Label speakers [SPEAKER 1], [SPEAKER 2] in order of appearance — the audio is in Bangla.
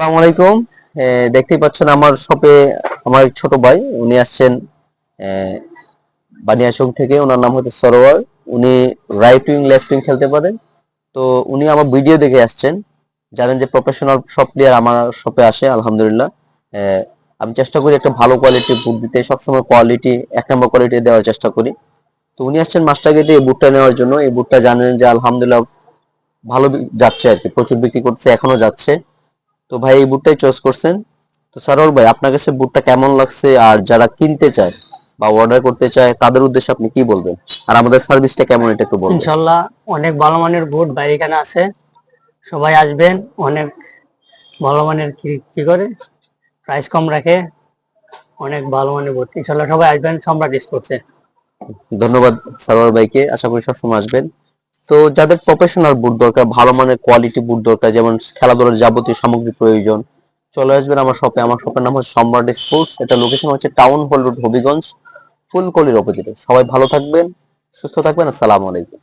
[SPEAKER 1] আসসালামু আলাইকুম। দেখতেই পাচ্ছেন আমার শপে আমার এক ছোট ভাই উনি আসছেন আহ, বানিয়াচং থেকে। ওনার নাম হচ্ছে সরোয়ার। উনি রাইট উইং লেফট উইং খেলতে পারেন। তো উনি আমার ভিডিও দেখে আসছেন। জানেন যে প্রফেশনাল সব প্লেয়ার আমার শপে আসে আলহামদুলিল্লাহ। আহ, আমি চেষ্টা করি একটা ভালো কোয়ালিটির বুট দিতে, সবসময় কোয়ালিটি এক নম্বর কোয়ালিটি দেওয়ার চেষ্টা করি। তো উনি আসছেন মাস্টার গেটে এই বুটটা নেওয়ার জন্য। এই বুটটা জানেন যে আলহামদুলিল্লাহ ভালো যাচ্ছে আর কি, প্রচুর বিক্রি করছে, এখনো যাচ্ছে। তো ভাই এই বুটটাই চয়েস করছেন। তো সরোয়ার ভাই, আপনার কাছে বুটটা কেমন লাগছে, আর যারা কিনতে চায় বা অর্ডার করতে চায় তাদের উদ্দেশ্যে আপনি কি বলবেন, আর আমাদের সার্ভিসটা কেমন এটা একটু বলবেন?
[SPEAKER 2] ইনশাল্লাহ অনেক ভালো মানের বুট ভাই এখানে আছে। সবাই আসবেন। অনেক ভালো মানের কি করে প্রাইস কম রাখে। অনেক ভালো মানের বুট, ইনশাল্লাহ সবাই আসবেন সম্রাট স্পোর্টসে।
[SPEAKER 1] ধন্যবাদ সরোয়ার ভাইকে, আশা করি সবসময় আসবেন। তো যাদের প্রফেশনাল বুট দরকার, ভালো মানের কোয়ালিটি বুট দরকার, যেমন খেলাধুলার যাবতীয় সামগ্রী প্রয়োজন, চলে আসবেন আমার শপে। আমার শপের নাম হচ্ছে সম্রাট স্পোর্টস। এটা লোকেশন হচ্ছে টাউন হল রোড, হবিগঞ্জ, ফুলকলির অপোজিটে। সবাই ভালো থাকবেন, সুস্থ থাকবেন। আসসালামু আলাইকুম।